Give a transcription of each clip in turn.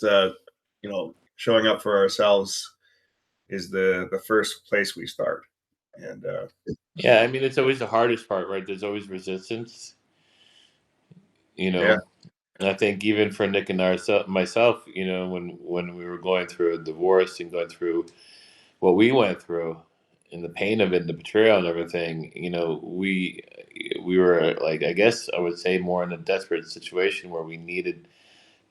uh, showing up for ourselves is the first place we start. And Yeah, I mean, it's always the hardest part, right? There's always resistance, you yeah, know. And I think even for Nick and myself, when we were going through a divorce and going through what we went through, and the pain of it, and the betrayal and everything, we were like, I guess I would say, more in a desperate situation where we needed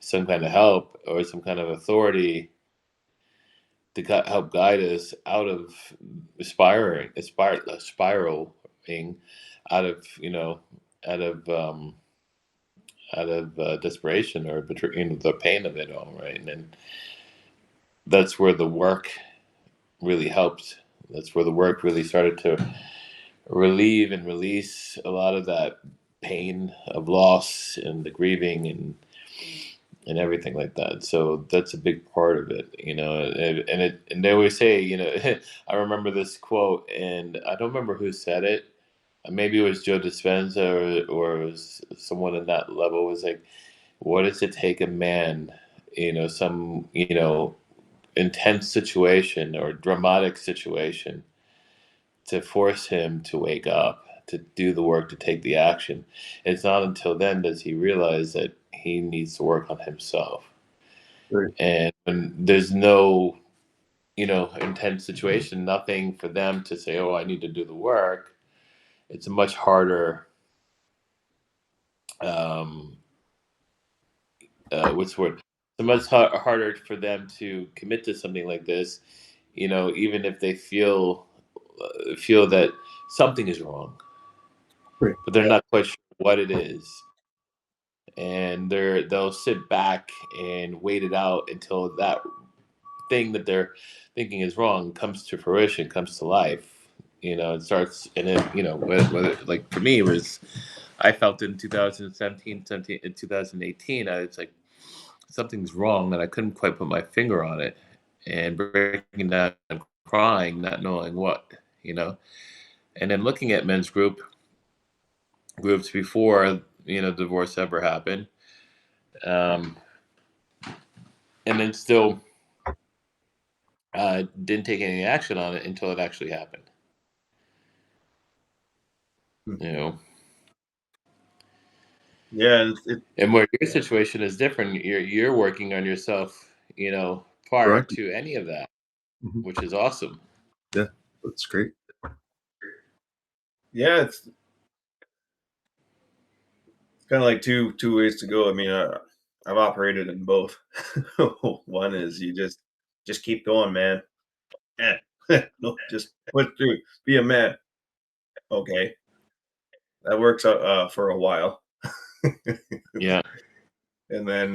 some kind of help or some kind of authority to help guide us out of spiraling out of out of um, out of desperation or the pain of it all, right? And then that's where the work really helped. That's where the work really started to relieve and release a lot of that pain of loss and the grieving and everything like that. So that's a big part of it, and they always say, I remember this quote, and I don't remember who said it. Maybe it was Joe Dispenza, or it was someone in that level. It was like, what does it take a man, some intense situation or dramatic situation, to force him to wake up, to do the work, to take the action. It's not until then does he realize that he needs to work on himself. right. And when there's no, intense situation, nothing for them to say, oh, I need to do the work, it's a much harder, um, what's the word? It's much harder for them to commit to something like this, even if they feel that something is wrong, Right. but they're not quite sure what it is, and they'll sit back and wait it out until that thing that they're thinking is wrong comes to fruition, comes to life. It starts, and it, whether, like for me, it was, I felt in 2017, in 2018, it's like something's wrong, and I couldn't quite put my finger on it, and breaking down and crying, not knowing what, and then looking at men's groups before divorce ever happened, um, and then still didn't take any action on it until it actually happened. You know, Yeah, and it and where your situation is different, you're working on yourself, prior correct. to any of that, Mhm. which is awesome. Yeah, that's great. Yeah, it's kind of like two ways to go. I mean, I've operated in both. One is you just keep going, man. Eh. No, just push through. Be a man. Okay, that works out for a while. Yeah, And then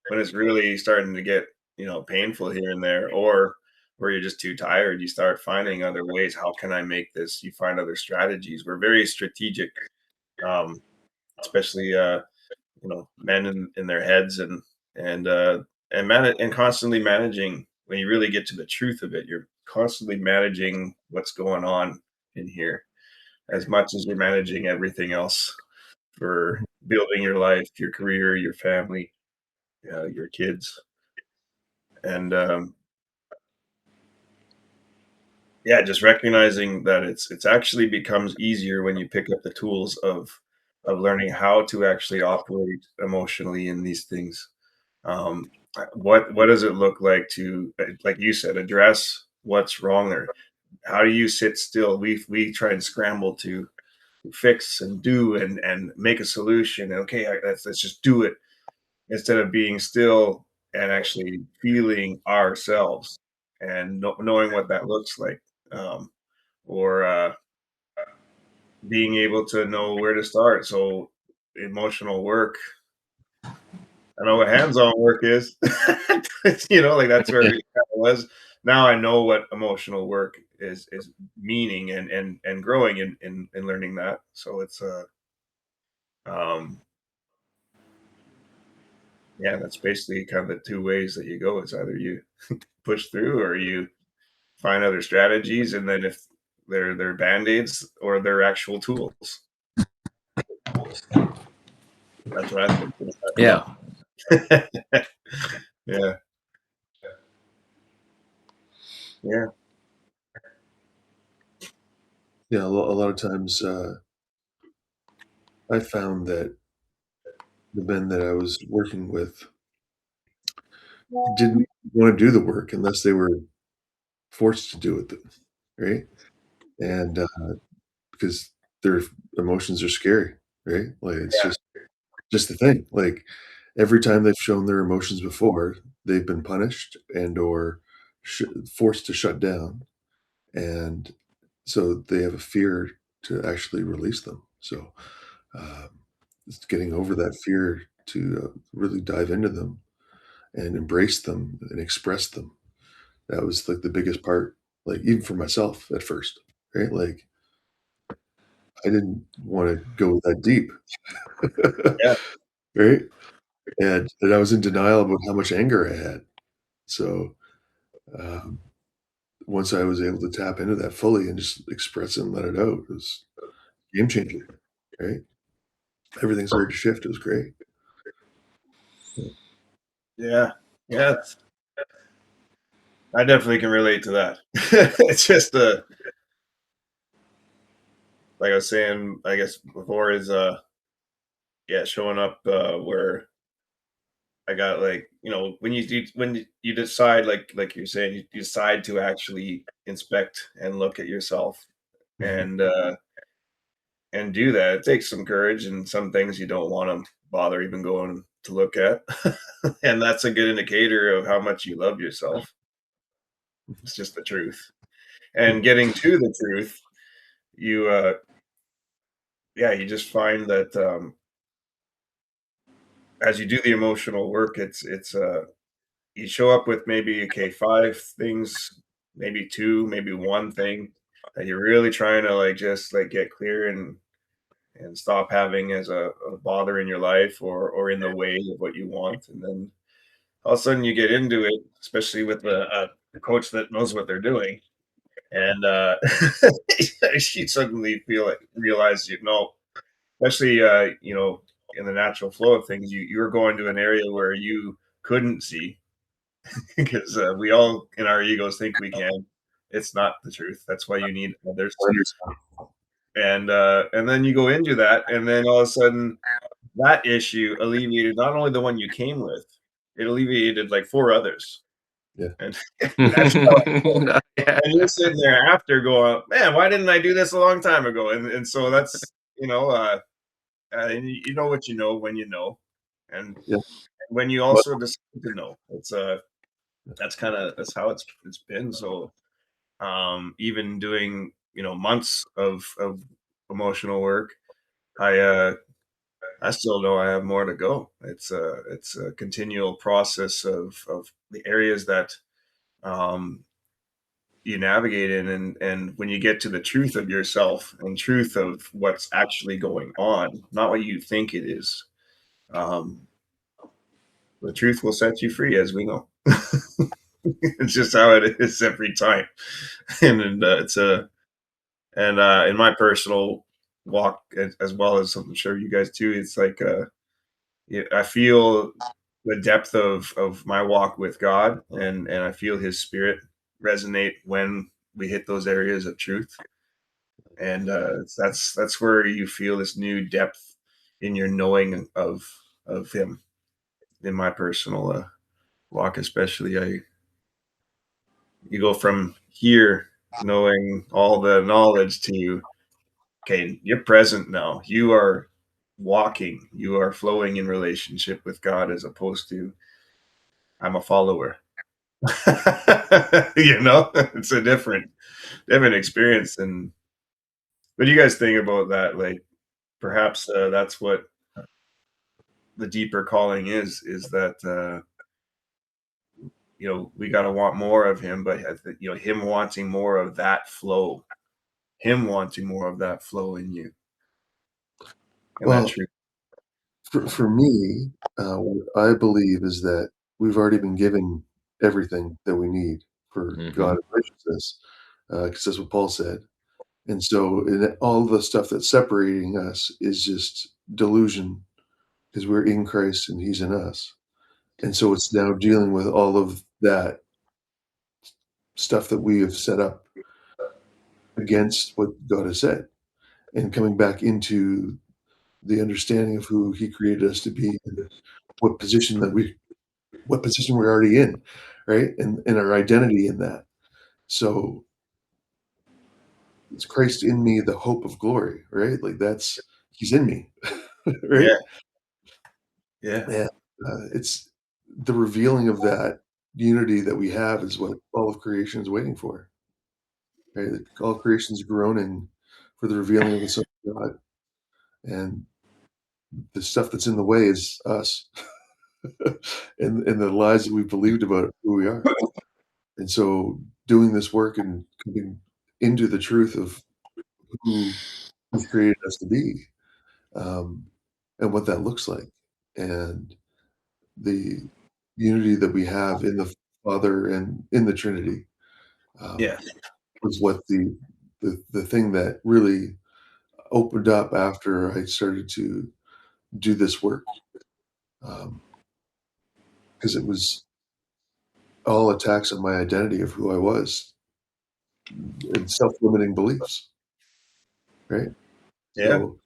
when it's really starting to get, painful here and there, or where you're just too tired, you start finding other ways. How can I make this? You find other strategies. We're very strategic, um, especially men in their heads, and constantly managing. When you really get to the truth of it, you're constantly managing what's going on in here as much as you're managing everything else for building your life, your career, your family, your kids. And yeah, just recognizing that it's actually becomes easier when you pick up the tools of learning how to actually operate emotionally in these things. What does it look like to, like you said, address what's wrong there? How do you sit still? We try and scramble to fix and do and make a solution. Okay, let's just do it, instead of being still and actually feeling ourselves and knowing what that looks like, um, or being able to know where to start. So emotional work, I know what hands-on work is. Like that's where it kind of was. Now I know what emotional work is meaning, and growing in learning that. So it's um yeah, that's basically kind of the two ways that you go. It's either you push through, or you find other strategies, and then if they're band-aids or they're actual tools. That's what I think. yeah. Yeah, yeah, Yeah, a lot of times, I found that the men that I was working with didn't wanna do the work unless they were forced to do it, right? And, because their emotions are scary, right? Like, it's yeah, just the thing, like, every time they've shown their emotions before, they've been punished and or sh forced to shut down, and so they have a fear to actually release them. So, um, it's getting over that fear to, really dive into them and embrace them and express them. That was, like, the biggest part, like, even for myself at first, right? Like, I didn't wanna go that deep, yeah, right? And I was in denial about how much anger I had. So, um, once I was able to tap into that fully and just express it and let it out, it was game changer, right? Everything started to shift, it was great. Yeah. yeah, yeah. I definitely can relate to that. It's just like I was saying, I guess before is yeah, showing up where I got like, when you decide like you're saying, you decide to actually inspect and look at yourself Mhm. and do that. It takes some courage and some things you don't want to bother even going to look at. And that's a good indicator of how much you love yourself. It's just the truth. Yeah. And getting to the truth, you yeah, you just find that as you do the emotional work, it's you show up with maybe okay, 5 things, maybe 2, maybe 1 thing that you're really trying to like just like get clear and stop having as a bother in your life or in the way of what you want. And then all of a sudden you get into it, especially with a coach that knows what they're doing. And you suddenly feel it, realize you know, especially in the natural flow of things, you're going to an area where you couldn't see because we all in our egos think we can. It's not the truth. That's why you need others. And then you go into that, and then all of a sudden that issue alleviated not only the one you came with, it alleviated like 4 others. Yeah. And that's how it goes. Yeah. And you're sitting there after going, "Man, why didn't I do this a long time ago?" And so that's, and you know what you know when you know. And Yeah. when you But also decide to know. That's how it's been. So even doing, months of emotional work, I I still know I have more to go. It's a continual process of the areas that um, you navigate in, and when you get to the truth of yourself and truth of what's actually going on, not what you think it is, um, the truth will set you free, as we know. It's just how it is every time, and it's a and in my personal walk as well as I'm sure you guys too. It's like yeah, I feel the depth of my walk with God, and I feel His Spirit resonate when we hit those areas of truth, and that's where you feel this new depth in your knowing of Him. In my personal walk, especially, I you go from here knowing all the knowledge to okay, you're present now. You are walking. You are flowing in relationship with God as opposed to I'm a follower. It's a different experience. And what do you guys think about that? Like, perhaps that's what the deeper calling is that we got to want more of Him, but Him wanting more of that flow, Him wanting more of that flow in you, and that well, truth. for me, what I believe is that we've already been given everything that we need for God Mhm. and righteousness, because that's what Paul said. And so, all the stuff that's separating us is just delusion, because we're in Christ and He's in us. And so it's now dealing with all of that stuff that we have set up against what God has said, and coming back into the understanding of who He created us to be and what position we're already in, right? And our identity in that. So it's Christ in me, the hope of glory, right? Like He's in me, right? Yeah. Yeah. And it's the revealing of that unity that we have is what all of creation is waiting for, right? All creation is groaning for the revealing of the Son of God, and the stuff that's in the way is us, and the lies that we've believed about who we are. And so, doing this work and coming into the truth of who He's created us to be, um, and what that looks like, and the unity that we have in the Father and in the Trinity, um, Yeah. was what the thing that really opened up after I started to do this work, because it was all attacks on my identity of who I was and self-limiting beliefs, right? Yeah. So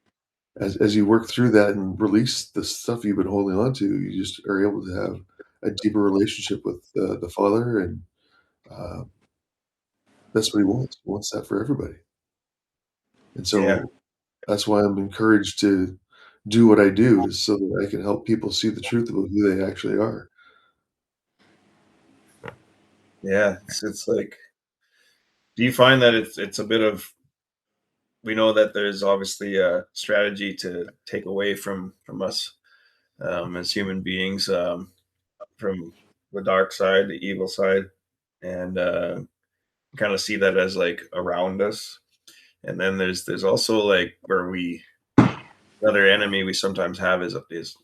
as you work through that and release the stuff you've been holding on to, you just are able to have a deeper relationship with the Father, and uh, that's what He wants. He wants that for everybody. And Yeah. so that's why I'm encouraged to do what I do, is so that I can help people see the truth about who they actually are. Yeah. It's like, do you find that it's a bit of, we know that there's obviously a strategy to take away from us, as human beings, from the dark side, the evil side, and kind of see that as like around us. And then there's also like where we, the other enemy we sometimes have is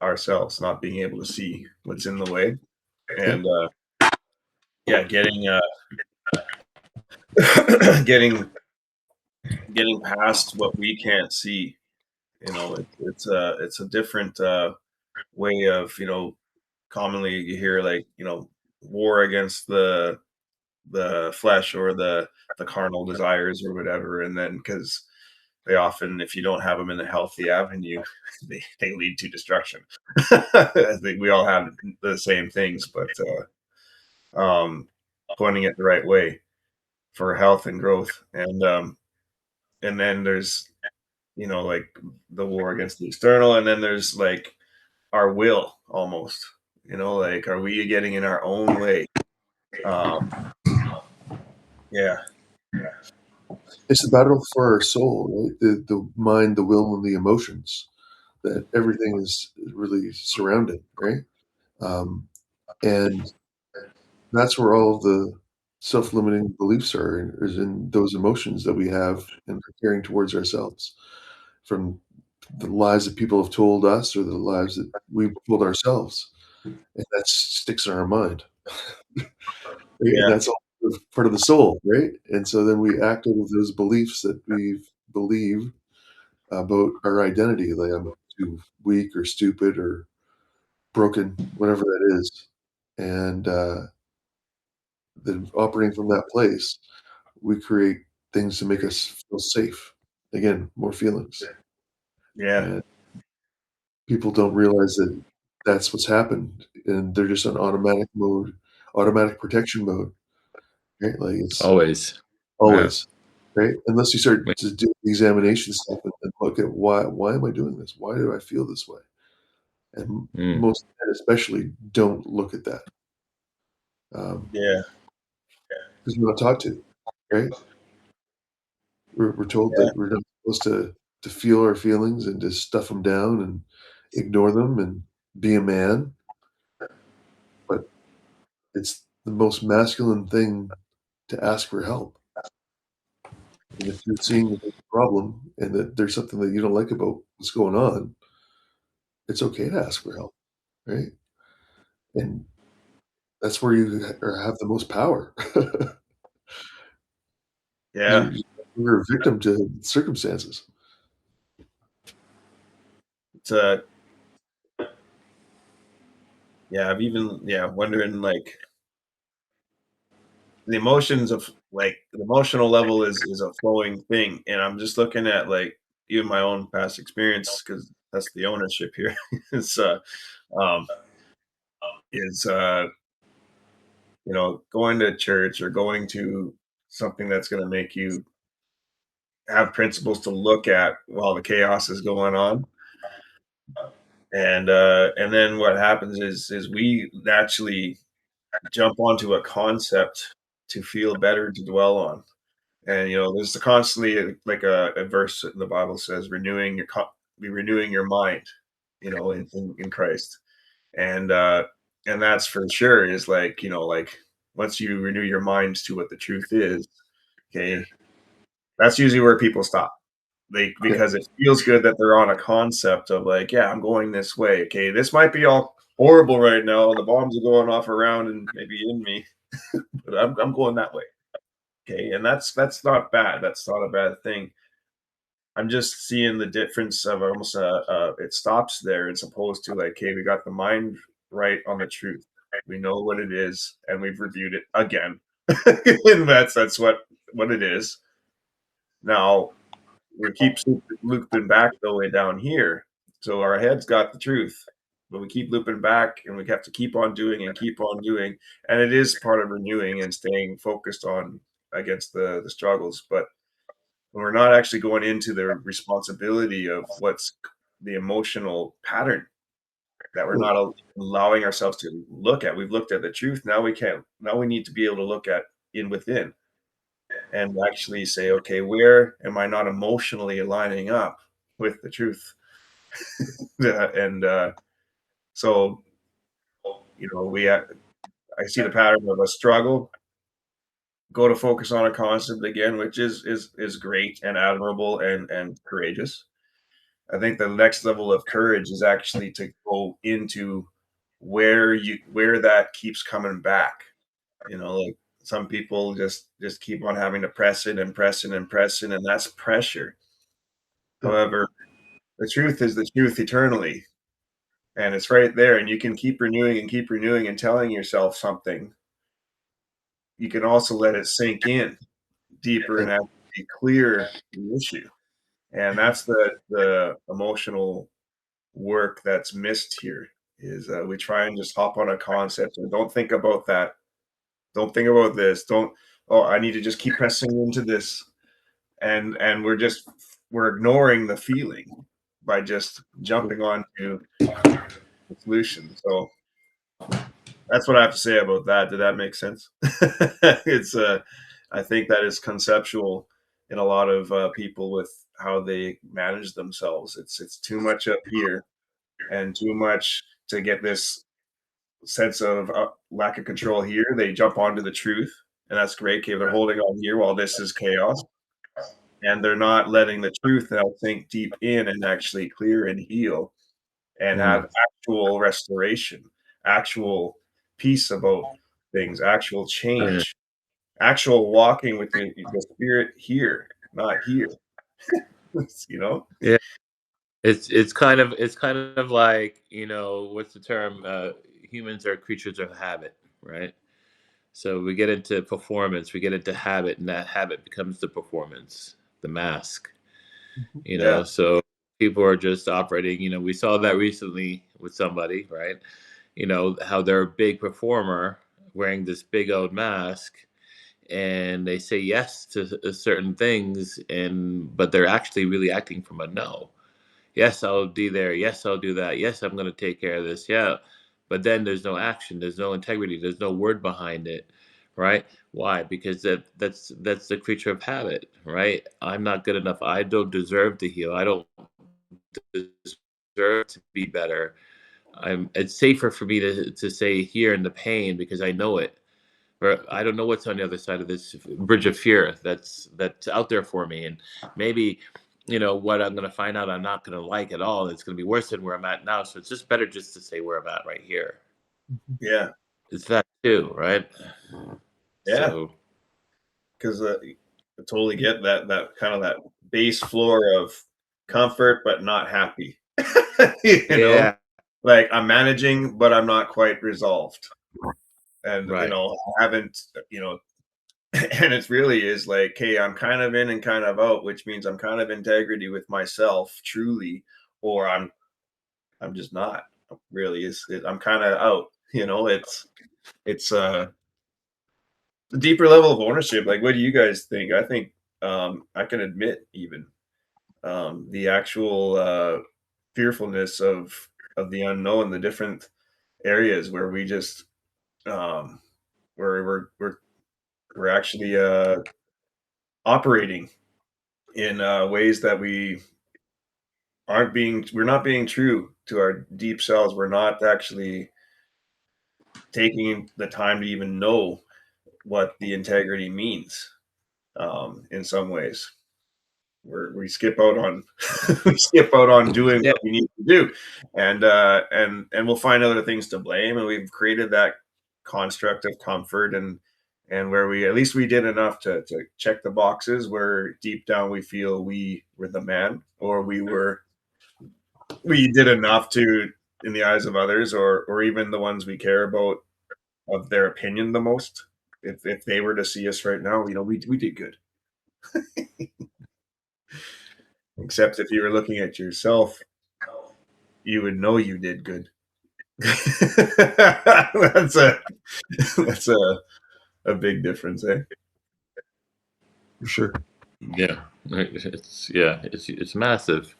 ourselves not being able to see what's in the way, Yeah. and yeah, getting getting past what we can't see. It's a different way of, commonly you hear like, war against the flesh or the carnal desires or whatever, and then because they often, if you don't have them in a healthy avenue, they lead to destruction. I think we all have the same things, but pointing it the right way for health and growth, and then there's, like the war against the external, and then there's like our will almost, like are we getting in our own way? Um, yeah, It's the battle for our soul, right? The mind, the will, and the emotions, that everything is really surrounded, right? Um, and that's where all of the self-limiting beliefs are, is in those emotions that we have and are carrying towards ourselves, from the lies that people have told us or the lies that we've told ourselves, and that sticks in our mind. Right? And yeah, that's all part of the soul, right? And so then we act out of those beliefs that we believe about our identity, like I'm too weak or stupid or broken, whatever that is. And then operating from that place, we create things to make us feel safe. Again, more feelings. yeah, And people don't realize that that's what's happened. And they're just on automatic mode, automatic protection mode, right? Like it's Always. Yeah. always, right? Unless you start to do the examination stuff and look at why am I doing this? Why do I feel this way? And Mm. most men especially don't look at that, because yeah, we're not taught to, right? We're told yeah, that we're not supposed to feel our feelings and to stuff them down and ignore them and be a man, but it's the most masculine thing to ask for help. And if you're seeing that there's a problem and that there's something that you don't like about what's going on, it's okay to ask for help, right? And that's where you have the most power. yeah. You're a victim to circumstances. It's Yeah, I've even wondering like the emotions of like the emotional level is a flowing thing, and I'm just looking at like even my own past experience because that's the ownership here. It's um is going to church or going to something that's going to make you have principles to look at while the chaos is going on. And then what happens is we naturally jump onto a concept to feel better to dwell on. And there's constantly like a verse in the Bible says, be renewing your mind, in Christ. And that's for sure is like, like once you renew your minds to what the truth is, okay, that's usually where people stop. Yeah. Because it feels good that they're on a concept of like, yeah, I'm going this way. Okay, this might be all horrible right now. The bombs are going off around and maybe in me, but I'm going that way. Okay, and that's not bad. That's not a bad thing. I'm just seeing the difference of almost it stops there as opposed to like, hey, we got the mind right on the truth. We know what it is, and we've reviewed it again. And that's what it is. Now we keep looping back the way down here. So our head's got the truth, but we keep looping back and we have to keep on doing and keep on doing. And it is part of renewing and staying focused on against the struggles. But when we're not actually going into the responsibility of what's the emotional pattern that we're Well, not allowing ourselves to look at. We've looked at the truth. Now we can't. Now we need to be able to look at in within and actually say, okay, where am I not emotionally aligning up with the truth? And so, I see the pattern of a struggle, go to focus on a concept again, which is great and admirable and courageous. I think the next level of courage is actually to go into where that keeps coming back. Like some people just keep on having to press it and press it and press it, and that's pressure. yeah. However, the truth is the truth eternally, and it's right there, and you can keep renewing and telling yourself something. You can also let it sink in deeper Yeah. and actually clear the issue, and that's the emotional work that's missed here is, we try and just hop on a concept and don't think about that. Don't think about this. Don't, "Oh, I need to just keep pressing into this." And we're ignoring the feeling by just jumping onto the solution. So that's what I have to say about that. Did that make sense? It's I think that is conceptual in a lot of people with how they manage themselves. It's too much up here and too much to get this sense of lack of control here. They jump onto the truth, and that's great. Okay, they're holding on here while this is chaos, and they're not letting the truth now sink deep in and actually clear and heal and have Mm. actual restoration, actual peace about things, actual Yeah. change, actual walking with the spirit here, not here. you know? Yeah. It's kind of like, what's the term? Humans are creatures of habit, right? So we get into performance, we get into habit, and that habit becomes the performance, the mask. Yeah. So people are just operating. We saw that recently with somebody, right? How they're a big performer wearing this big old mask, and they say yes to certain things, and but they're actually really acting from a no. Yes, I'll be there. Yes, I'll do that. Yes, I'm going to take care of this. Yeah. But then there's no action, there's no integrity, there's no word behind it, right? Why? Because that's the creature of habit, right? I'm not good enough. I don't deserve to heal. I don't deserve to be better. It's safer for me to stay here in the pain because I know it. Or I don't know what's on the other side of this bridge of fear that's out there for me. And maybe, what I'm gonna find out I'm not gonna like at all. It's gonna be worse than where I'm at now. So it's just better just to stay where I'm at right here. Yeah. It's that too, right? Yeah. So Because I totally get that kind of that base floor of comfort, but not happy. you know, yeah, like I'm managing, but I'm not quite resolved. And Right. I haven't, and it really is like, hey, I'm kind of in and kind of out, which means I'm kind of integrity with myself truly, or I'm just not really. I'm kind of out. It's a deeper level of ownership. Like, what do you guys think? I think I can admit even the actual fearfulness of the unknown, the different areas where we just where we're actually operating in ways that we're not being true to our deep selves. We're not actually taking the time to even know what the integrity means in some ways. We skip out on we skip out on doing Yeah. what we need to do, and we'll find other things to blame, and we've created that construct of comfort and where we at least we did enough to check the boxes where deep down we feel we were the man, or we did enough to in the eyes of others, or even the ones we care about, of their opinion the most. If they were to see us right now, we did good. Except if you were looking at yourself, you would know you did good. that's a that's a big difference, eh? For sure. Yeah. It's massive.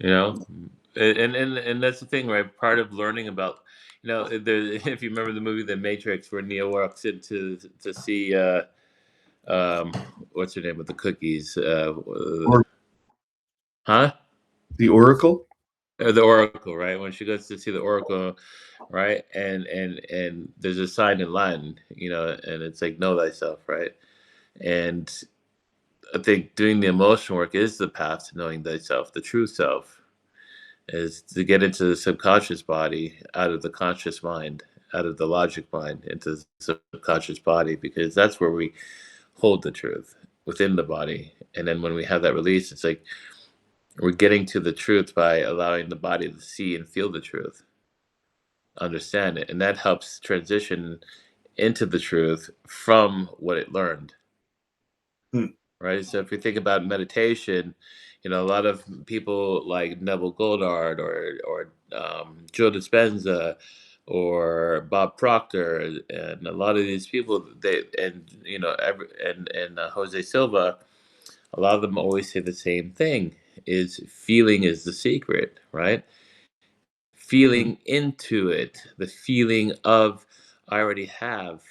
And that's the thing, right? Part of learning about, if you remember the movie The Matrix, where Neo walks in to see um what's her name with the cookies, Or huh? the Oracle. The Oracle, right? When she goes to see the Oracle, right? And there's a sign in Latin, and it's like, know thyself, right? And I think doing the emotion work is the path to knowing thyself, the true self, is to get into the subconscious body, out of the conscious mind, out of the logic mind, into the subconscious body, because that's where we hold the truth within the body. And then when we have that release, it's like we're getting to the truth by allowing the body to see and feel the truth, understand it. And that helps transition into the truth from what it learned. Hmm. Right. So if you think about meditation, a lot of people like Neville Goddard or Joe Dispenza or Bob Proctor, and a lot of these people, they and Jose Silva, a lot of them always say the same thing: is feeling is the secret, right? Hmm. Feeling into it, the feeling of I already have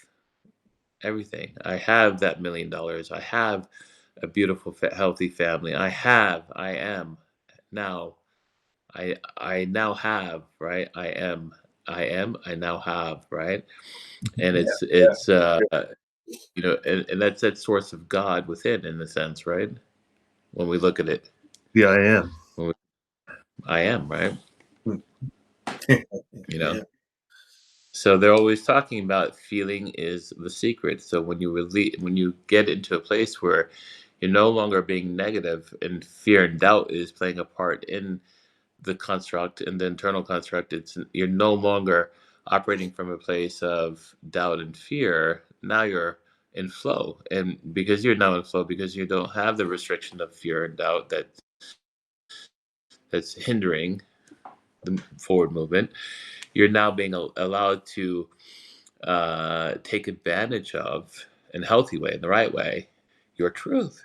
everything. I have that $1 million. I have a beautiful, healthy family. I am now. I now have, right? I now have, right? And Yeah, it's yeah. and that's that source of God within, in a sense, right? When we look at it, The I am. when we, I am, right? Hmm. You know. Yeah. So they're always talking about feeling is the secret. So when you get into a place where you're no longer being negative, and fear and doubt is playing a part in the construct, in the internal construct, you're no longer operating from a place of doubt and fear. Now you're in flow, and because you're now in flow, because you don't have the restriction of fear and doubt that's hindering the forward movement, you're now being allowed to take advantage of, in a healthy way, in the right way, your truth,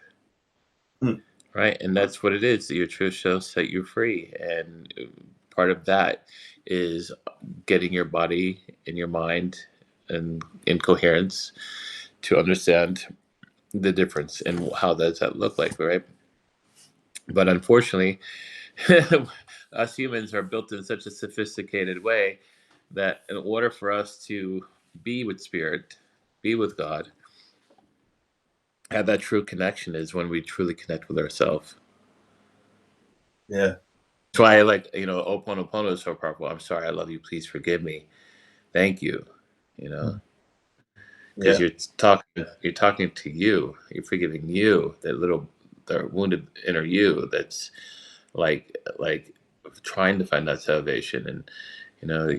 Hmm. right? And that's what it is. Your truth shall set you free, and part of that is getting your body and your mind and in coherence to understand the difference and how does that look like, right? But unfortunately, us humans are built in such a sophisticated way that in order for us to be with spirit, be with God, have that true connection, is when we truly connect with ourselves. Yeah. That's why I like, Oponopono is so powerful. I'm sorry, I love you, please forgive me. Thank you. You know, because Yeah. you're talking to you. You're forgiving you, that little, the wounded inner you that's like trying to find that salvation. And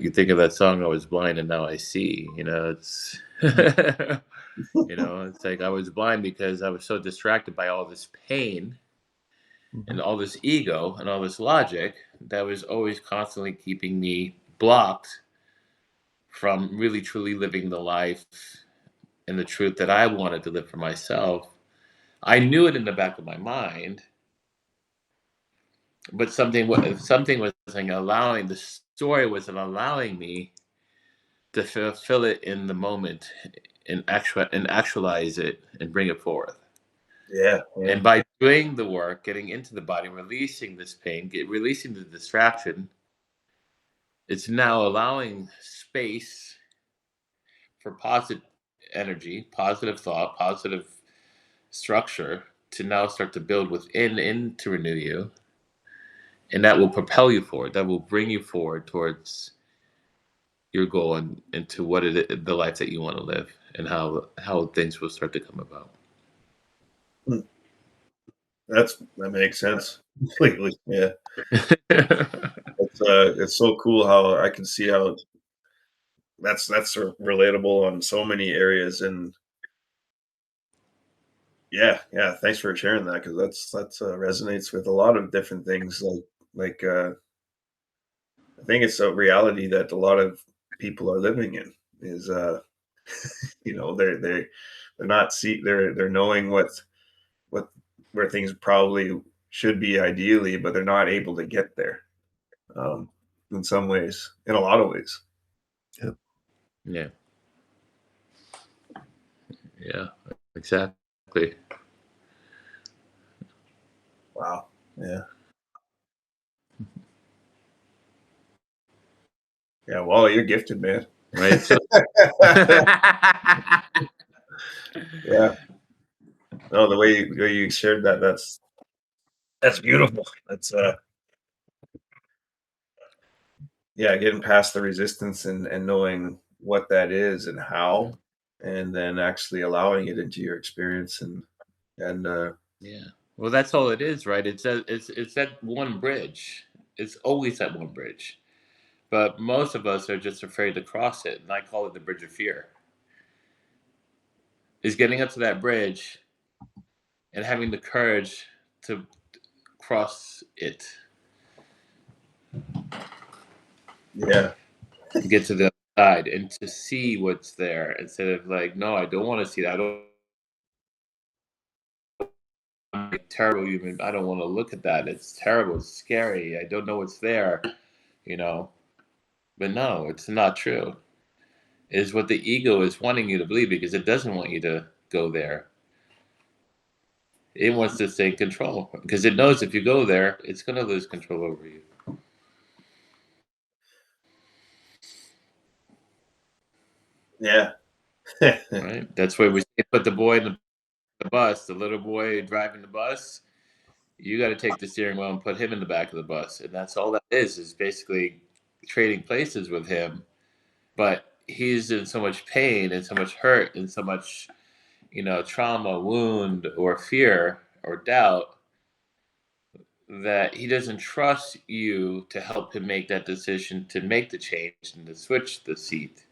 you think of that song, "I was blind and now I see." It's it's like I was blind because I was so distracted by all this pain and Mhm. all this ego and all this logic that was always constantly keeping me blocked from really truly living the life and the truth that I wanted to live for myself. I knew it in the back of my mind, but something wasn't allowing, the story wasn't allowing me to fulfill it in the moment and actualize it and bring it forth. Yeah, yeah, And by doing the work, getting into the body, releasing this pain, releasing the distraction, it's now allowing space for positive energy, positive thought, positive structure to now start to build within and to renew you. And that will propel you forward. That will bring you forward towards your goal and into the life that you want to live, and how things will start to come about. mm, that makes sense completely. Yeah, it's so cool how I can see how that's sort of relatable on so many areas. And yeah, yeah, thanks for sharing that, because that's resonates with a lot of different things. I think it's a reality that a lot of people are living in is they're not they're knowing what where things probably should be ideally, but they're not able to get there. Um, in some ways, in a lot of ways. Yep. Yeah, yeah, exactly. Wow. Yeah. Yeah. Well, you're gifted, man. Right. So, Yeah. No, the way you shared that, that's beautiful. That's yeah, getting past the resistance and knowing what that is and how, and then actually allowing it into your experience and yeah. Well, that's all it is, right? It's that one bridge. It's always that one bridge. But most of us are just afraid to cross it, and I call it the bridge of fear. Is getting up to that bridge and having the courage to cross it, yeah, get to the other side, and to see what's there instead of like, no, I don't want to see that. I don't. Terrible human. I don't want to look at that. It's terrible. It's scary. I don't know what's there. You know. But no, it's not true. Is what the ego is wanting you to believe, because it doesn't want you to go there. It wants to stay in control because it knows if you go there, it's going to lose control over you. yeah, Right? That's why we put the boy in the bus, the little boy driving the bus. You got to take the steering wheel and put him in the back of the bus, and that's all that is basically trading places with him. But he's in so much pain and so much hurt and so much, trauma, wound, or fear or doubt, that he doesn't trust you to help him make that decision, to make the change and to switch the seat,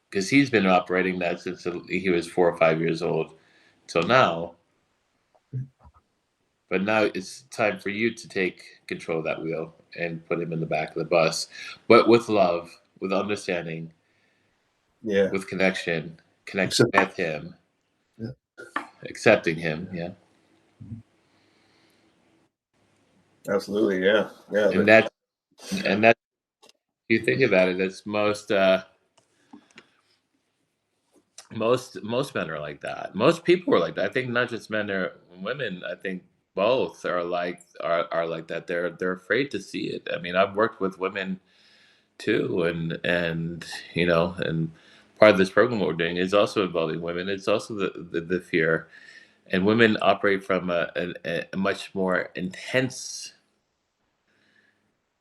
because he's been operating that since he was 4 or 5 years old till now. But now it's time for you to take control of that wheel and put him in the back of the bus, but with love, with understanding, yeah. with connection, connecting Except, with him, yeah. accepting him. Yeah. Absolutely. Yeah, yeah. And that you think about it, it's most men are like that. Most people are like that. I think not just men or women. I think both are like that. They're afraid to see it. I mean, I've worked with women too, and and part of this program what we're doing is also involving women. It's also the fear, and women operate from a much more intense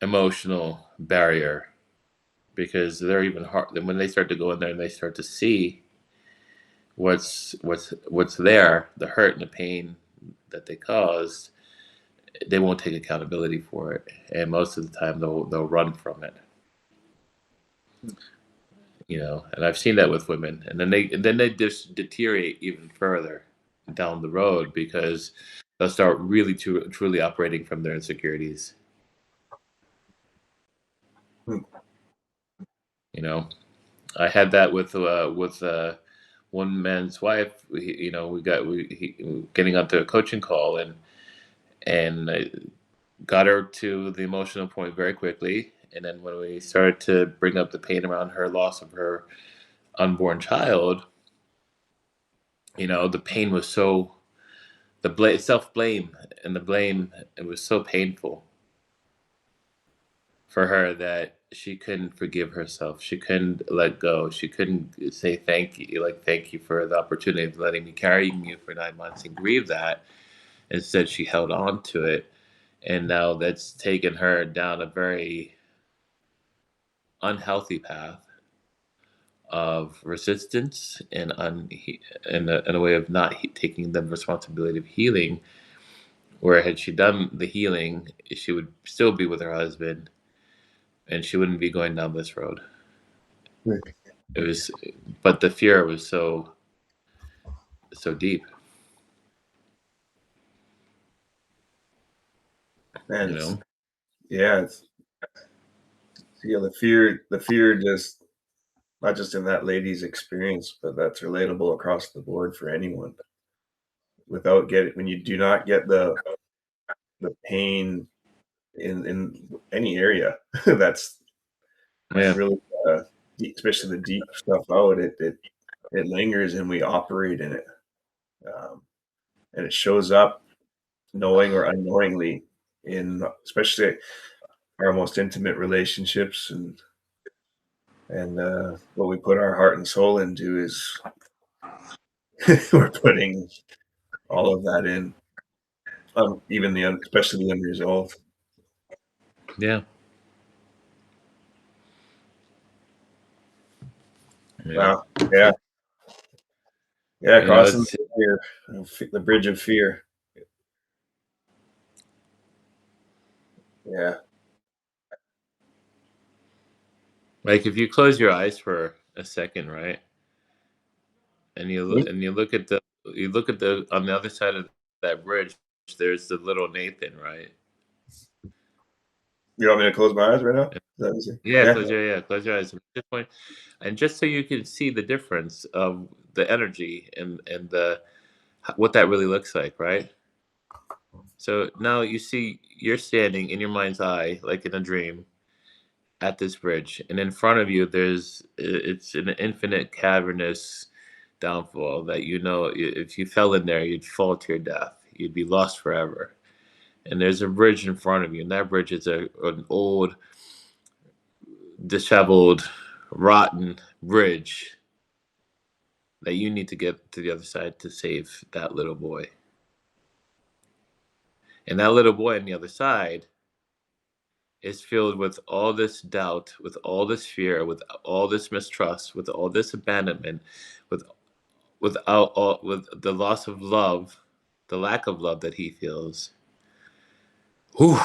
emotional barrier, because they're even hard. When they start to go in there and they start to see what's there, the hurt and the pain that they caused, they won't take accountability for it, and most of the time they'll run from it. And I've seen that with women, and then they just deteriorate even further down the road because they'll start really truly operating from their insecurities. I had that with one man's wife. We getting onto a coaching call, and I got her to the emotional point very quickly. And then when we started to bring up the pain around her loss of her unborn child, the pain was so self blame and the blame, it was so painful for her that she couldn't forgive herself. She couldn't let go. She couldn't say thank you for the opportunity of letting me carry you for 9 months and grieve that. Instead, she held on to it, and now that's taken her down a very unhealthy path of resistance and in a way of not taking the responsibility of healing. Where had she done the healing, she would still be with her husband, and she wouldn't be going down this road. Right. It was, but the fear was so deep. And You know, it's the fear just not just in that lady's experience, but that's relatable across the board for anyone. When you do not get the pain in any area, that's yeah, really especially the deep stuff out. It lingers and we operate in it, and it shows up knowing or unknowingly in especially our most intimate relationships, and what we put our heart and soul into is we're putting all of that in, even especially the unresolved. yeah, yeah. Wow. Yeah. Yeah. Crossing It's the bridge of fear. Yeah. like if you close your eyes for a second, right, and Hmm? you look at the on the other side of that bridge, there's the little Nathan, right? You want me to close my eyes right now? Is that what you Yeah, yeah. close your eyes. And just so you can see the difference of the energy and what that really looks like, right? So now you're standing in your mind's eye, like in a dream, at this bridge, and in front of you, it's an infinite cavernous downfall that if you fell in there, you'd fall to your death. You'd be lost forever. And there's a bridge in front of you, and that bridge is an old, disheveled, rotten bridge that you need to get to the other side to save that little boy. And that little boy on the other side is filled with all this doubt, with all this fear, with all this mistrust, with all this abandonment, with with the loss of love, the lack of love that he feels. Whew.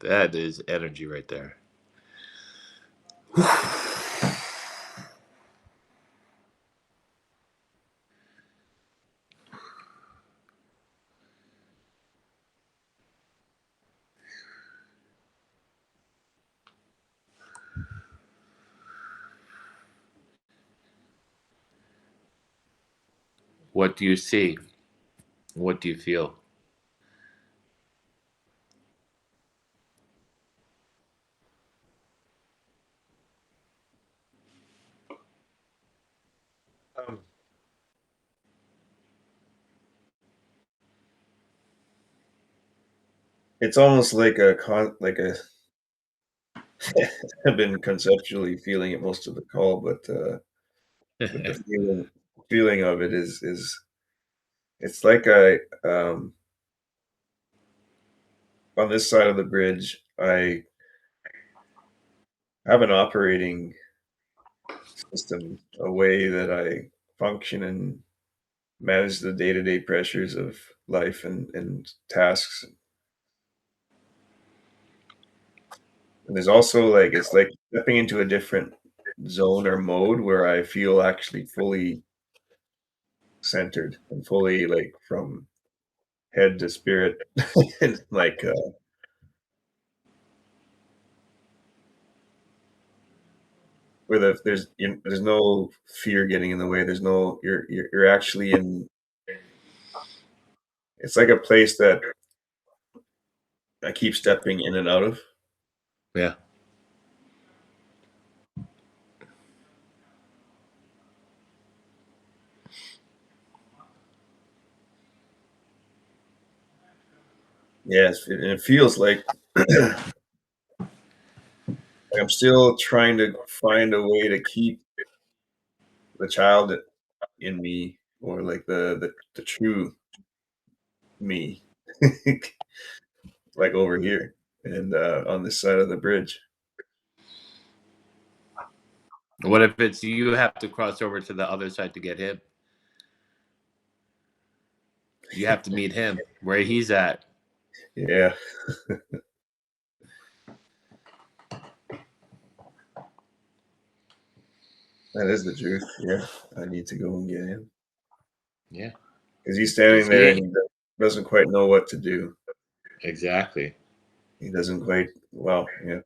That is energy right there. What do you see? What do you feel? Um, it's almost like I've been conceptually feeling it most of the call, but the feeling of it is it's like on this side of the bridge, I have an operating system, a way that I function manage the day-to-day pressures of life and tasks. And there's also like it's like stepping into a different zone or mode where I feel actually fully centered and fully like from head to spirit and like where there's no fear getting in the way. There's no you're actually in. It's like a place that I keep stepping in and out of. Yeah. Yes, and it feels like I'm still trying to find a way to keep the child in me or like the true me like over here and on this side of the bridge. What if it's you have to cross over to the other side to get him? You have to meet him where he's at. Yeah, that is the truth. Yeah, I need to go and get him Yeah. because he's standing Because he there and ain't. he doesn't quite know what to do. Exactly. He doesn't quite. Well, yeah.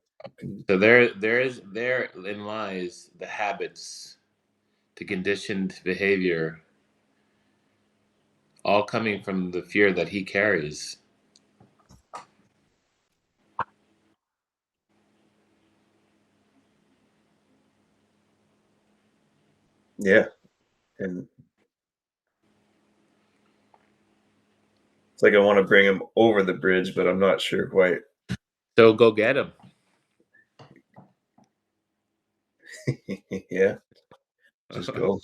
So therein lies the habits, the conditioned behavior, all coming from the fear that he carries. Yeah, and it's like I want to bring him over the bridge, but I'm not sure quite. So go get him. Yeah, just go.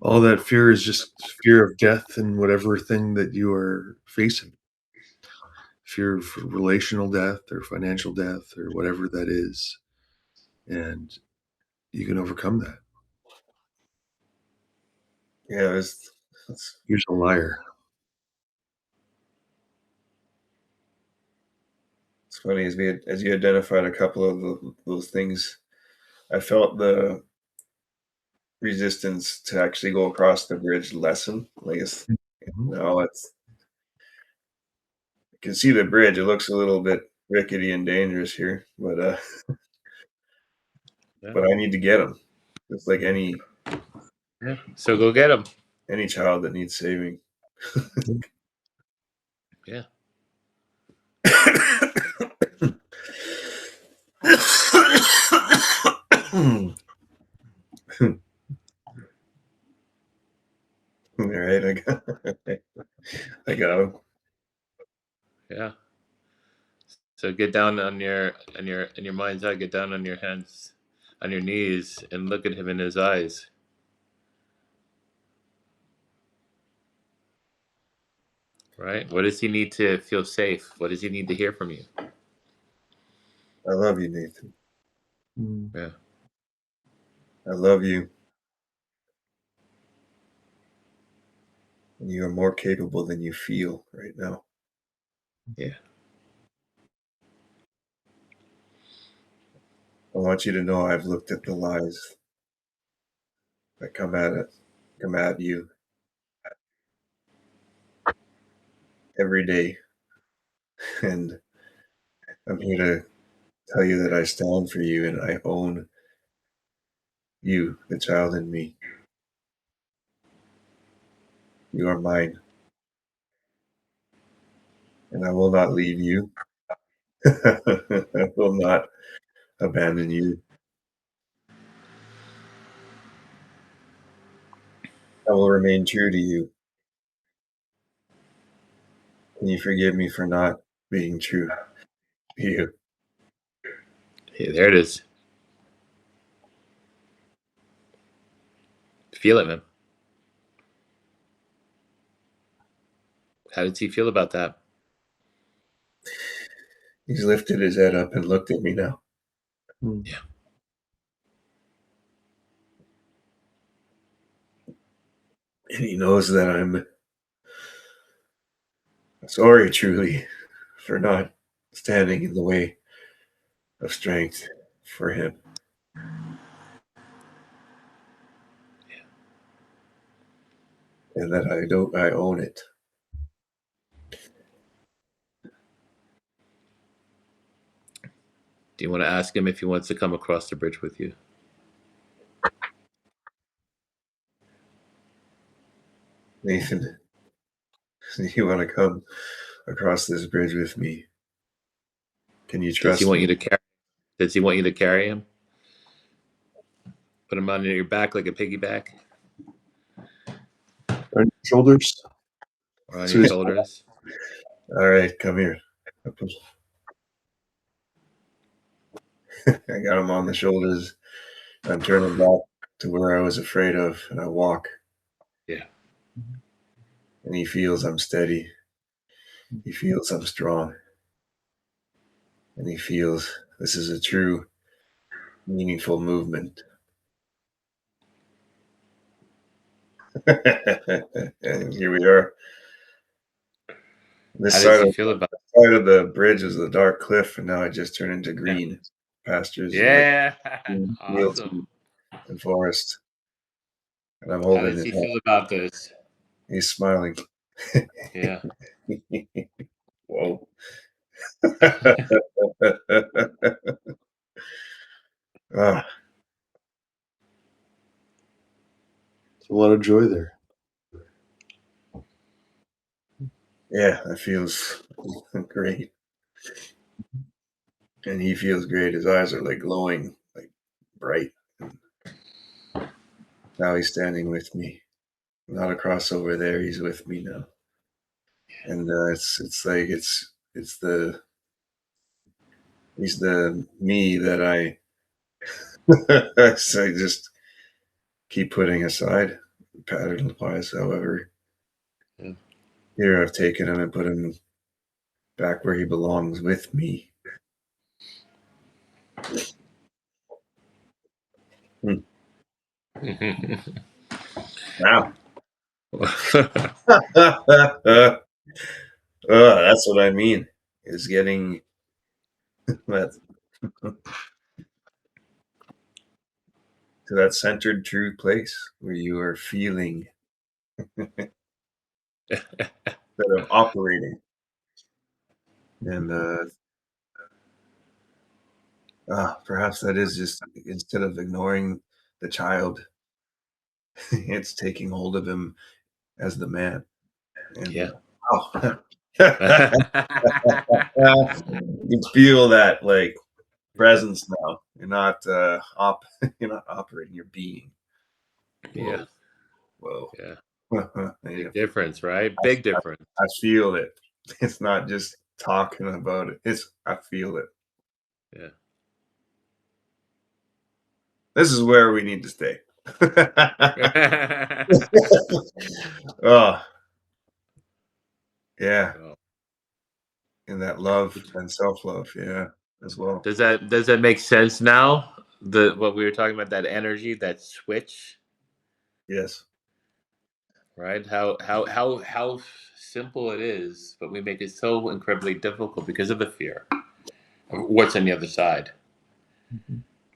All that fear is just fear of death and whatever thing that you are facing. Fear of relational death or financial death or whatever that is. And you can overcome that. Yeah, Here's a liar. it's funny as you identified a couple of those things. I felt the resistance to actually go across the bridge lessen. Like it's Mhm. now it's you can see the bridge. It looks a little bit rickety and dangerous here, Yeah. but I need to get him. It's like Yeah. So go get him. any child that needs saving. Yeah. All right, I got him. Yeah. So get down on your in your mind's eye, get down on your hands, on your knees, and look at him in his eyes. Right? What does he need to feel safe? What does he need to hear from you? I love you, Nathan. Mm. Yeah. I love you. And you are more capable than you feel right now. Yeah. I want you to know I've looked at the lies that come at you every day. And I'm here to tell you that I stand for you and I own you, the child in me. You are mine. And I will not leave you. I will not abandon you. I will remain true to you. Can you forgive me for not being true to you? Hey, there it is. Feel it, man. How does he feel about that? He's lifted his head up and looked at me now. Mm. Yeah. And he knows that I'm sorry, truly, for not standing in the way of strength for him. And that I own it. Do you want to ask him if he wants to come across the bridge with you? Nathan, you want to come across this bridge with me? Can you Does he trust want me? you to carry? Does he want you to carry him? Put him on your back like a piggyback, On your shoulders. or on So your he's- shoulders? All right, come here. I got him on the shoulders. I'm turning back to where I was afraid of, and I walk. Yeah. And he feels I'm steady. He feels I'm strong. And he feels this is a true, meaningful movement. And here we are. This How side does he of, feel about side of the bridge is the dark cliff, and now I just turned into green pastures and like Yeah. green fields Awesome. and forest. And I'm How holding does his he hand. feel about this? He's smiling. Yeah. Whoa. Ah, a lot of joy there. yeah, that feels great. And he feels great. His eyes are like glowing, like bright. Now he's standing with me. Not across over there. He's with me now. And it's like it's the he's the me that I so I just keep putting aside pattern wise. However, Yeah. here I've taken him and put him back where he belongs with me. Wow. That's what I mean. Is getting that to that centered true place where you are feeling instead of operating. And perhaps that is just instead of ignoring the child, it's taking hold of him as the man. And Yeah. oh. You feel that like presence now. You're not you're not operating, you're being. Yeah. Whoa. Yeah. Yeah. Big difference, right? Big difference. I feel it. It's not just talking about it. I feel it. Yeah. This is where we need to stay. Oh, yeah. So, And that love and self-love, yeah, as well. does that make sense now? The what we were talking about, that energy, that switch, Yes. right? How simple it is, but we make it so incredibly difficult because of the fear. What's on the other side?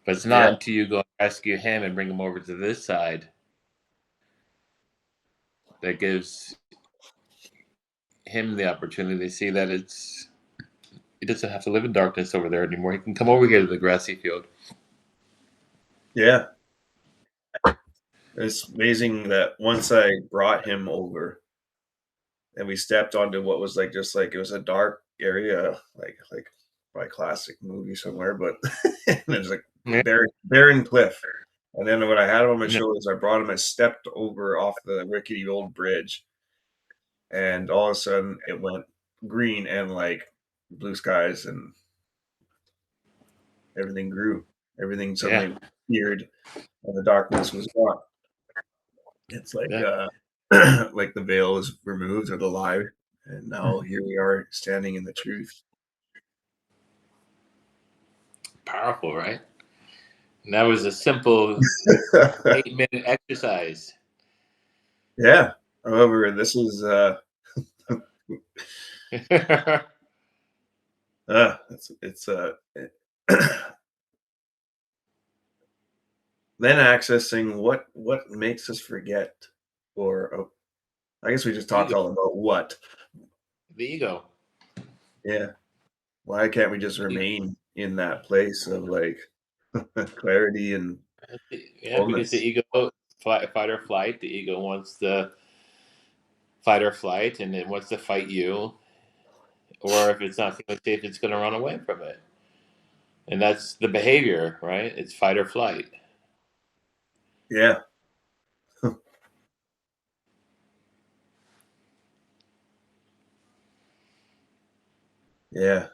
But it's not Yeah. until you go and rescue him and bring him over to this side that gives him the opportunity to see that he doesn't have to live in darkness over there anymore. He can come over here to the grassy field. Yeah. It's amazing that once I brought him over and we stepped onto what was like just like it was a dark area, like by classic movie somewhere, but it was like Yeah. barren cliff. And then when I had him on my Yeah. shoulders, I brought him. I stepped over off the rickety old bridge, and all of a sudden it went green and like blue skies, and everything grew. Everything suddenly appeared, and the darkness was gone. It's like Yeah. like the veil is removed or the lie, and now here we are standing in the truth. Powerful, right? And that was a simple 8-minute exercise. Yeah. However, this is it's then accessing what makes us forget, or I guess we just talked Ego, all about what. the ego. Yeah. Why can't we just remain in that place of like clarity and Yeah, because the wholeness? ego, fight or flight. The ego wants the fight or flight, and it wants to fight you. Or if it's not feeling safe, it's going to run away from it. And that's the behavior, right? It's fight or flight. Yeah. Yeah.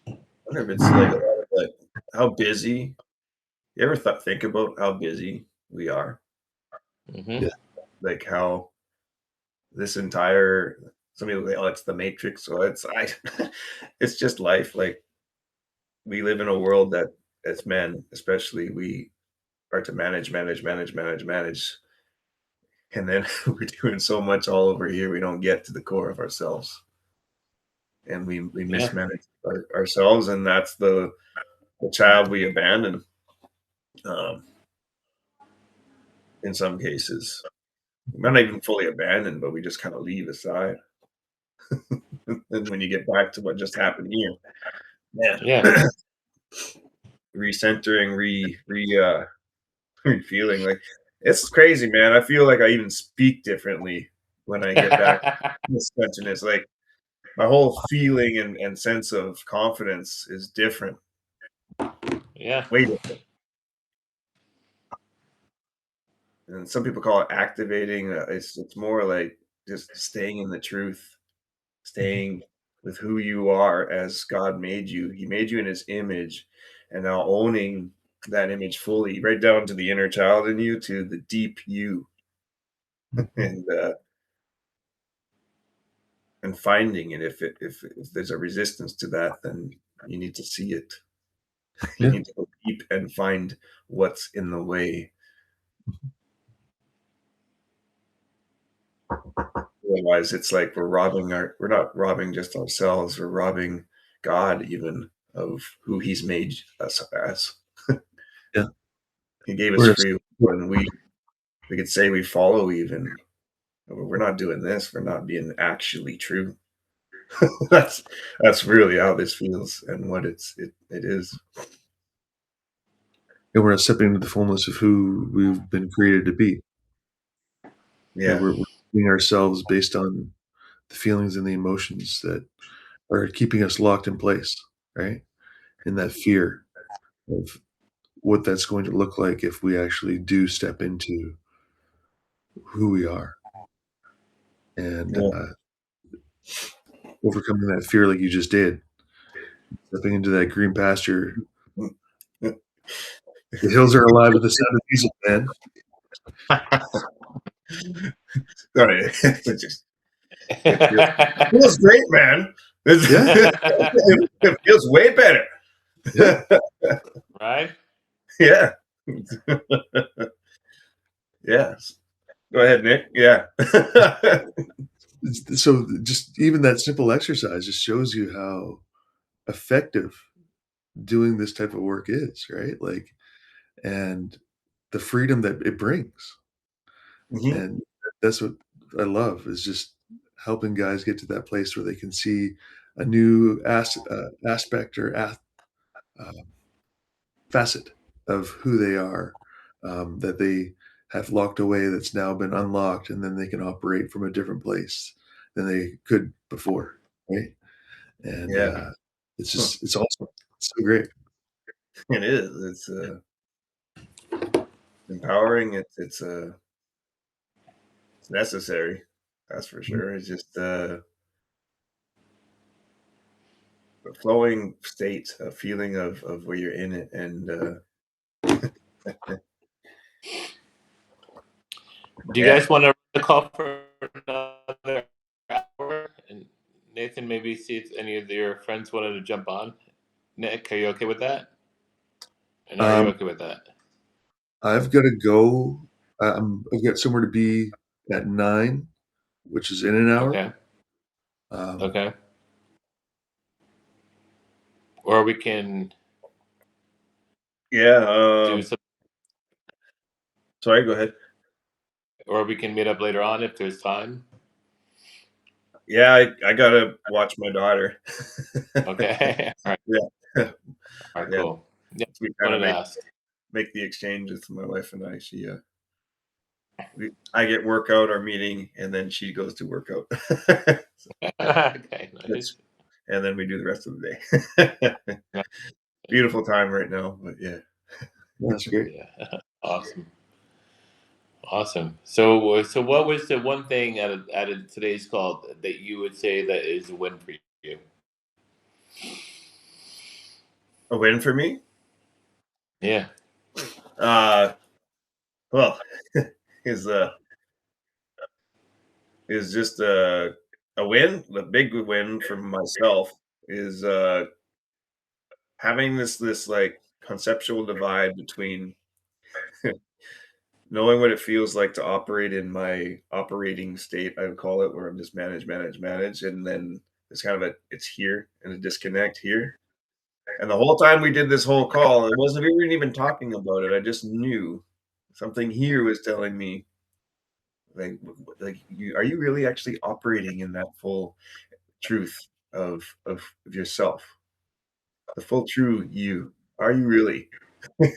I wonder if it's like a lot of like how busy. You ever think about how busy we are? Hmm. Yeah. Like how this entire some people say, "Oh, it's the Matrix." So it's just life. Like we live in a world that, as men, especially, we are to manage, manage, manage, manage, manage, and then we're doing so much all over here, we don't get to the core of ourselves, and we Yeah, mismanage ourselves, and that's the child we abandon. Um, in some cases, we're not even fully abandoned, but we just kind of leave aside. And when you get back to what just happened here, yeah. man, recentering, feeling like it's crazy, man. I feel like I even speak differently when I get back to this country. It's like my whole feeling and sense of confidence is different, Yeah, way different. And some people call it activating. It's more like just staying in the truth, staying with who you are as God made you. He made you in His image, and now owning that image fully, right down to the inner child in you, to the deep you, and finding it. If there's a resistance to that, then you need to see it. You Yeah. need to go deep and find what's in the way. Otherwise, it's like we're not robbing just ourselves, we're robbing God even of who He's made us as. Yeah. He gave us Whereas, free will, and we could say we follow even. But we're not doing this, we're not being actually true. that's that's really how this feels and what it is. and we're not stepping into the fullness of who we've been created to be. Yeah. We're being ourselves based on the feelings and the emotions that are keeping us locked in place, right? In that fear of what that's going to look like if we actually do step into who we are, and Yeah. overcoming that fear like you just did, stepping into that green pasture. The hills are alive with the sound of music, man. Sorry. It feels great, man. Yeah, It feels way better. yeah. right. Yeah. Yes. Go ahead, Nick. Yeah. So just even that simple exercise just shows you how effective doing this type of work is, right? Like, and the freedom that it brings. Mhm. And that's what I love is just helping guys get to that place where they can see a new aspect or uh, facet of who they are, that they have locked away that's now been unlocked, and then they can operate from a different place than they could before, right? And Yeah. it's Huh. just it's awesome. It's so great. It is. It's empowering. It's necessary. That's for Mhm. sure. It's just a flowing state, a feeling of where you're in it, and Do you yeah. guys want to call for another hour? And Nathan, maybe see if any of your friends wanted to jump on. Nick, are you okay with that? And are you Um, okay with that? I've got to go I've got somewhere to be at 9, which is in an hour. Okay. Um, Okay. Or we can Yeah. do some, Sorry, go ahead. or we can meet up later on if there's time. Yeah, I gotta watch my daughter. Okay. All right. Yeah. All right. Yeah. Cool. Yeah. We kind Wanted of to ask. make the exchange with my wife and I. I get workout our meeting, and then she goes to workout. Okay. Nice. And then we do the rest of the day. Yeah. Beautiful time right now, but yeah. That's great. Yeah. Awesome. Awesome. So what was the one thing out of today's call that you would say that is a win for you? A win for me? Yeah. Well, is is just a win. The big win for myself is having this like conceptual divide between knowing what it feels like to operate in my operating state, I would call it, where I'm just manage, and then it's kind of it's here and a disconnect here. And the whole time we did this whole call, it wasn't we weren't even talking about it. I just knew something here was telling me like you are you really actually operating in that full truth of yourself, the full true you. Are you really?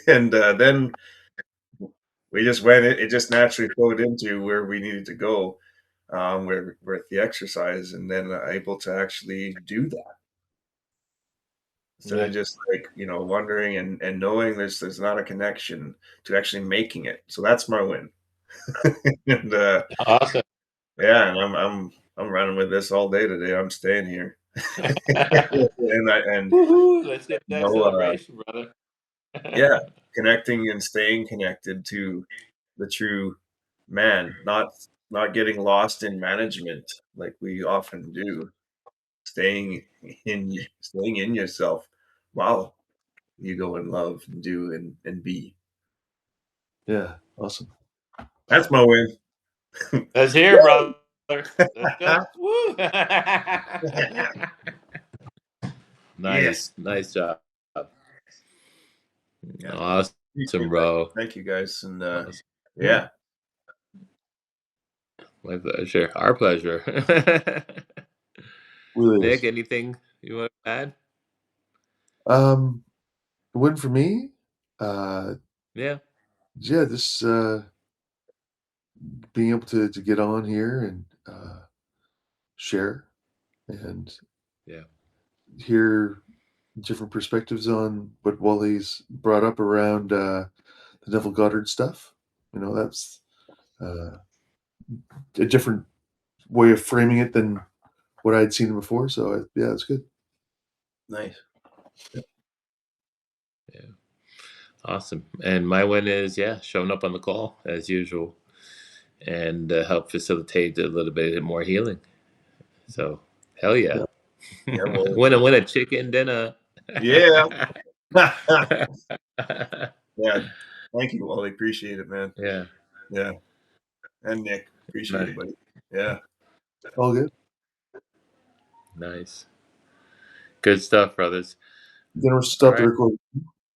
And then we just went. It just naturally flowed into where we needed to go, where with the exercise, and then able to actually do that instead Yeah. of just like wondering and knowing there's not a connection to actually making it. So that's my win. And Awesome. yeah, and I'm running with this all day today. I'm staying here. And Woohoo! Let's get you that know, celebration, brother. yeah, connecting and staying connected to the true man, not getting lost in management like we often do. Staying in yourself while you go and love and do and be. Yeah, awesome. That's my win. Let's hear, it, brother. Let's go. Woo! Yes. Nice job. Yeah. Awesome, Appreciate that. bro. Thank you guys. And Awesome. yeah. My pleasure. Our pleasure. Really Nick, is. anything you want to add? The win for me, uh, Yeah. yeah, this being able to get on here and share and Yeah. hear different perspectives on what Wally's brought up around the Neville Goddard stuff. That's uh, a different way of framing it than what I'd seen before. So yeah, it's good. Nice. Yeah. Awesome. And my win is, showing up on the call as usual and help facilitate a little bit more healing. So, hell yeah. Yeah, well, win a chicken dinner. yeah. Yeah. Thank you, Wally. Appreciate it, man. Yeah. Yeah. And Nick. Appreciate it, buddy. Yeah. All good. Nice. Good stuff, brothers. Then we'll stop All the right. recording.